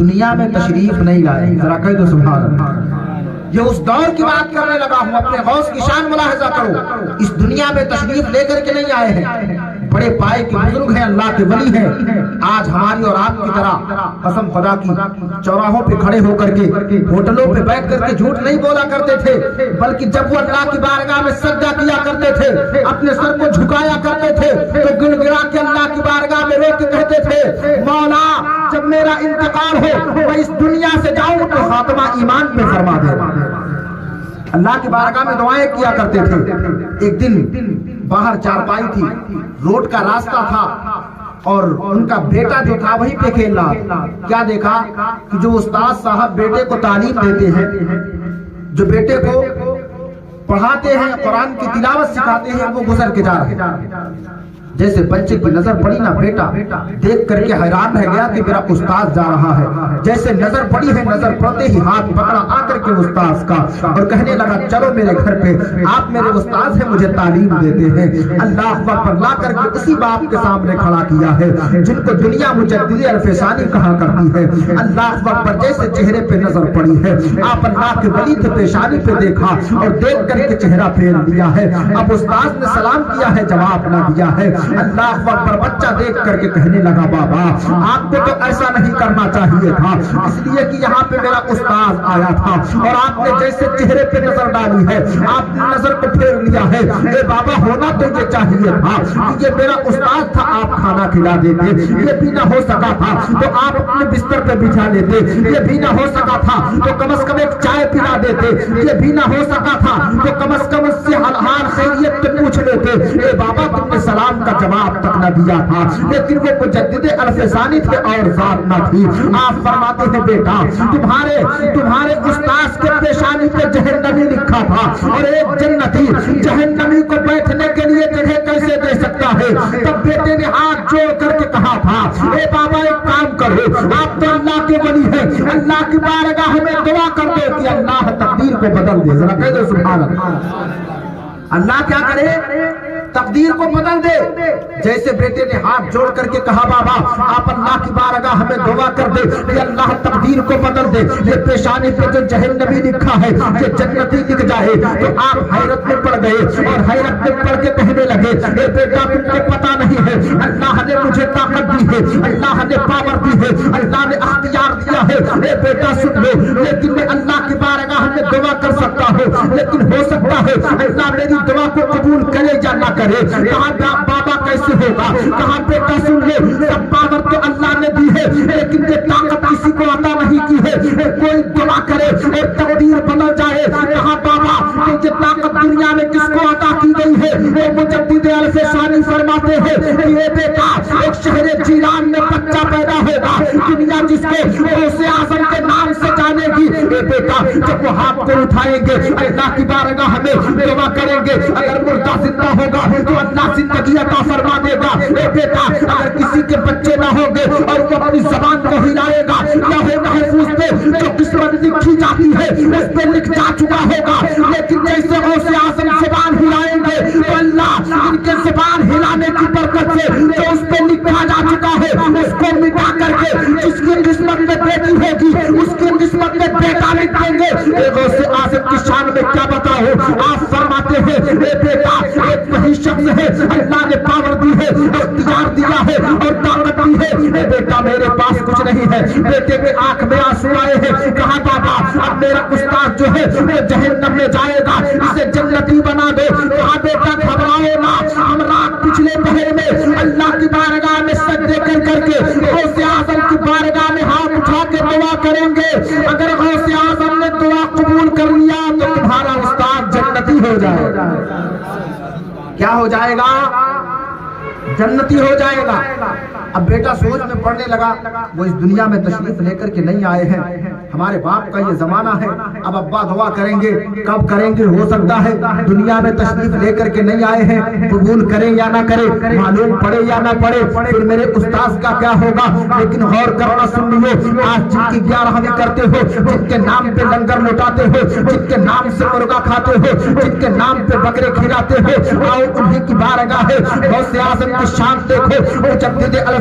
دنیا میں تشریف نہیں لائے. ذرا کہہ دو سبحان اللہ. یہ اس دور کی بات کرنے لگا ہوں. اپنے غوث کی شان ملاحظہ کرو. اس دنیا میں تشریف لے کر کے نہیں آئے ہیں. بڑے پائے کے بزرگ ہیں, اللہ کے ولی ہیں. آج ہماری اور آپ کی طرح قسم خدا کی چوراہوں پہ کھڑے ہو کر کے, ہوٹلوں پہ بیٹھ کر کے جھوٹ نہیں بولا کرتے تھے, بلکہ جب وہ اللہ کی بارگاہ میں سجدہ کیا کرتے تھے, اپنے سر کو جھکایا کرتے تھے, تو گڑ گڑا کے اللہ کی بارگاہ میں رو کے کہتے تھے, مولا جب میرا انتقال ہو میں اس دنیا سے جاؤں تو خاتمہ ایمان پہ فرما دے. اللہ کی بارگاہ میں دعائیں کیا کرتے تھے. ایک دن باہر چارپائی تھی, روڈ کا راستہ تھا, اور ان کا بیٹا جو تھا وہیں پہ کھیل رہا. کیا دیکھا کہ جو استاد صاحب بیٹے کو تعلیم دیتے ہیں, جو بیٹے کو پڑھاتے ہیں, قرآن کی تلاوت سکھاتے ہیں, وہ گزر کے جا رہے ہیں. جیسے بچے کی نظر پڑی نا, بیٹا دیکھ کر کے حیران رہ گیا کہ میرا استاد جا رہا ہے. جیسے نظر پڑی ہے, نظر پڑتے ہی ہاتھ پکڑا آ کر کے استاد کا, اور کہنے لگا چلو میرے گھر پہ, آپ میرے استاد ہیں, مجھے تعلیم دیتے ہیں. اللہ اکبر لا کر کے اسی باپ کے سامنے کھڑا کیا ہے جن کو دنیا مجدد الفسانی کہا کرتی ہے. اللہ اکبر جیسے چہرے پہ نظر پڑی ہے, آپ اللہ کے ولی تھے, پیشانی پہ دیکھا اور دیکھ کر کے چہرہ پھیر دیا ہے. اب استاد نے سلام کیا ہے, جواب نہ دیا ہے. اللہ اکبر بچہ دیکھ کر کے کہنے لگا, بابا آپ کو تو ایسا نہیں کرنا چاہیے تھا, اس لیے کہ یہاں پہ میرا استاد آیا تھا اور آپ نے جیسے چہرے پہ نظر ڈالی ہے, آپ نے نظر کو پھیر لیا ہے. اے بابا ہونا تو یہ چاہیے تھا کہ یہ میرا استاد تھا, آپ کھانا کھلا دیتے. یہ بھی نہ ہو سکا تھا تو آپ اپنے بستر پہ بچھا لیتے. یہ بھی نہ ہو سکا تھا تو کم از کم ایک چائے پلا دیتے. یہ بھی نہ ہو سکا تھا تو کم از کم اس سے حال خیریت پہ پوچھ لیتے. اے بابا تم نے سلام کا جواب تک نہ دیا تھا. لیکن وہ مجدد الفسانی تھے اور ذات نہ تھی. آپ فرماتے ہیں, بیٹا تمہارے استاذ کے پیشانی پہ جہنمی لکھا تھا, اور ایک جنتی جہنمی کو بیٹھنے کے لیے جگہ کیسے دے سکتا ہے. تب بیٹے نے ہاتھ جوڑ کر کے کہا تھا, اے بابا ایک کام کرو, آپ تو اللہ کے ولی ہیں, اللہ کی بارگاہ میں دعا کر دو کہ اللہ تقدیر کو بدل دے. ذرا کہہ دو سبحان اللہ. اللہ کیا کرے, تقدیر کو بدل دے. جیسے بیٹے نے ہاتھ جوڑ کر کے کہا, بابا آپ اللہ کی بارگاہ ہمیں دعا کر دے کہ اللہ تقدیر کو بدل دے, یہ پیشانی پہ جو جہنمی لکھا ہے یہ جنتی لکھ جائے. تو آپ حیرت میں پڑ گئے اور حیرت میں پڑ کے کہنے لگے, اے بیٹا تم کو پتا نہیں ہے, اللہ نے مجھے طاقت دی ہے, اللہ نے پاور دی ہے, اللہ نے اختیار دیا ہے. اے بیٹا سن لو, لیکن میں اللہ کی بارگاہ میں دعا کر سکتا ہوں, لیکن ہو سکتا ہے اللہ میری دعا کو قبول کرے یا نہ کرے. کہاں بابا کیسے ہوگا, کہاں بیٹا سن لے, سب پاور تو اللہ نے دی ہے, لیکن یہ طاقت کسی کو عطا نہیں کی ہے. کوئی دعا کرے اور تقدیر بدل جائے. کہاں بابا یہ طاقت دنیا میں کس کو عطا کی گئی ہے. وہ مجدد الفسانی فرماتے ہیں کہ یہ بیٹا ایک شہر جیلان میں بچہ پیدا ہوگا, دنیا جس کو غوث اعظم کے نام سے جانے گی. اے بیٹا جب وہ ہاتھ کو اٹھائیں گے اللہ کی بارگاہ ہمیں دعا کریں گے, اگر مردہ زندہ ہوگا تو اللہ زندگی عطا فرما دے گا. اے بیٹا اگر کسی کے بچے نہ ہوں گے اور وہ اپنی زبان کو ہلائے گا, لوح محفوظ پہ جو قسمت لکھی جاتی ہے اس پہ لکھ جا چکا ہوگا. لیکن جیسے غوث اعظم زبان ہلائیں گے تو اللہ ان کے زبان ہلانے کی برکت سے جو اس پہ لکھا جا چکا ہے اس کو مٹا کر کے جس کی قسمت میں بیٹی ہوگی اس کی قسمت میں بیٹا لکھ دیں گے. اے غوث اعظم کی شان میں کیا بتاؤ. آپ فرماتے ہیں, اے بیٹا ایک وہی شخص ہے, اللہ نے پاور دی ہے, اختیار دیا ہے اور طاقت دی ہے. اے بیٹا میرے پاس کچھ نہیں ہے. بیٹے کے آنکھ میں آنسو آئے ہیں, کہا بابا اب میرا استاد جو ہے وہ جہنم میں جائے گا, اسے جنتی بنا دو. کہا بیٹا گھبراؤ نہ, ہم رات پچھلے پہر میں اللہ کی بارگاہ میں سجدے کر کے غوث اعظم کی بارگاہ میں ہاتھ اٹھا کے دعا کریں گے. اگر غوث اعظم نے دعا قبول کر لیا تو تمہارا استاد جنتی ہو جائے گا. کیا ہو جائے گا, جنتی ہو جائے گا. اب بیٹا سوچ میں پڑنے لگا, وہ اس دنیا میں تشریف لے کر کے نہیں آئے ہیں, ہمارے باپ کا یہ زمانہ ہے, اب ابا دعا کریں گے, کب کریں گے, ہو سکتا ہے دنیا میں تشریف لے کر کے نہیں آئے ہیں, قبول کریں یا نہ کریں, معلوم پڑے یا نہ پڑے, پھر میرے استاذ کا کیا ہوگا. لیکن غور کرنا سن لیو, آج جن کی 11ویں کرتے ہو, جن کے نام پہ لنگر لوٹاتے ہو, جن کے نام سے مرغا کھاتے ہو, جن کے نام پہ بکرے کھلاتے ہو, آؤ انہیں کی بارگاہ ہے غوث اعظم کی شان دیکھو. مجدد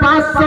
500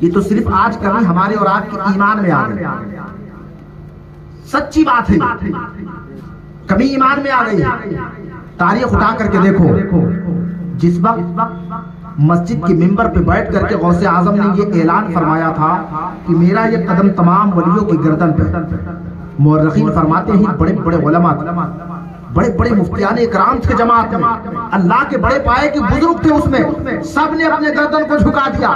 یہ تو صرف آج کبھی ہمارے اور آپ کے ایمان میں آ گئی، سچی بات ہے، کبھی ایمان میں آ گئی۔ تاریخ اٹھا کر کے دیکھو، جس وقت مسجد کے ممبر پہ بیٹھ کر کے غوث اعظم نے یہ اعلان فرمایا تھا کہ میرا یہ قدم تمام ولیوں کی گردن پہ، مورخین فرماتے ہیں بڑے بڑے علماء، بڑے بڑے مفتیان اکرام تھے جماعت میں، اللہ کے بڑے پائے کے بزرگ تھے، اس میں سب نے اپنے گردن کو جھکا دیا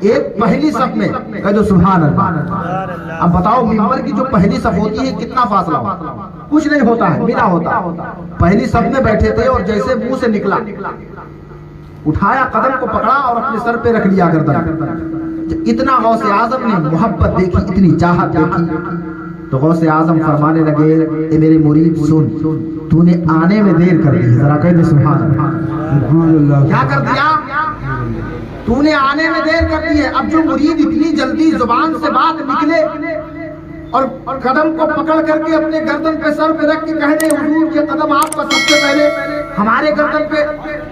ایک پہلی صف میں، کہہ دو سبحان اللہ۔ اب بتاؤ ممبر کی جو پہلی صف ہوتی ہے کتنا فاصلہ ہوتا ہے؟ کچھ نہیں ہوتا ہے، ملا ہوتا۔ پہلی صف میں بیٹھے تھے اور جیسے منہ سے نکلا، اٹھایا، قدم کو پکڑا اور اپنے سر پہ رکھ لیا گردن۔ اتنا غوث اعظم نے محبت دیکھی، اتنی چاہت دیکھی، تو غوث اعظم فرمانے لگے اے میرے مرید سن، تو نے آنے میں دیر کر دی، ذرا کہہ دے سبحان اللہ۔ کیا کر دیا؟ تو نے آنے میں دیر کر دی ہے۔ اب جو مرید اتنی جلدی زبان سے بات نکلے اور قدم کو پکڑ کر کے اپنے گردن پہ سر پہ رکھ کے کہہ دے حضور یہ قدم آپ کا سب سے پہلے ہمارے گردن پہ،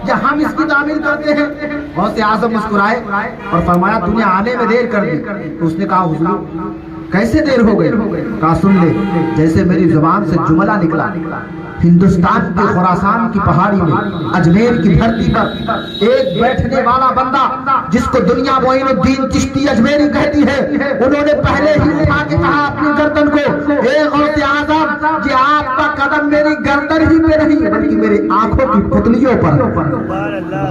یا ہم اس کی تعمیل کرتے ہیں۔ غوث اعظم مسکرائے اور فرمایا تو نے آنے میں دیر کر دی۔ تو اس نے کہا حضور کیسے دیر ہو گئے؟ کہا سن لے، جیسے میری زبان سے جملہ نکلا، ہندوستان کے خراسان کی پہاڑی میں اجمیر کی دھرتی پر ایک بیٹھنے والا بندہ جس کو دنیا معین الدین چشتی اجمیری کہتی ہے، انہوں نے پہلے ہی اٹھا کے کہا اپنی گردن کو اے غوث اعظم کہ آپ کا قدم میری گردن ہی پہ نہیں بلکہ میری آنکھوں کی پتلیوں پر،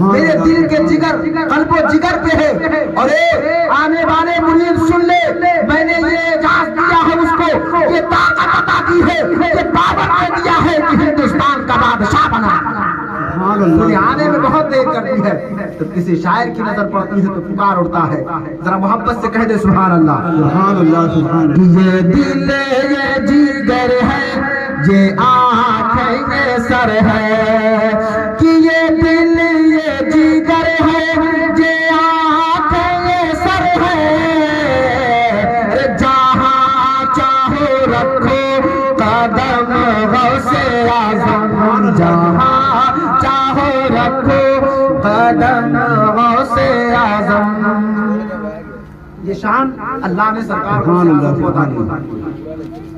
میرے دل کے جگر، قلب و جگر پہ ہے۔ اور اے آنے والے مرید سن لے، میں نے یہ اجازت دیا ہے اس کو، یہ طاقت عطا کی ہے، یہ پاور دے دیا ہے کہ ہندوستان کا بادشاہ بنا۔ آنے میں بہت دیر کرتی ہے تو کسی شاعر کی نظر پڑتی ہے تو پکار اٹھتا ہے، ذرا محبت سے کہہ دے سبحان اللہ۔ سبحان اللہ، سبحان اللہ۔ یہ دل یہ جگر ہے، یہ آنکھ یہ سر ہے، کہ یہ دل یہ جگر ہے، یہ آنکھ یہ سر ہے، جہاں چاہو رکھو قدم غوث اعظم، جہاں چاہو رکھو قدم غوث اعظم۔ یہ شان اللہ نے سرکار کو عطا کی۔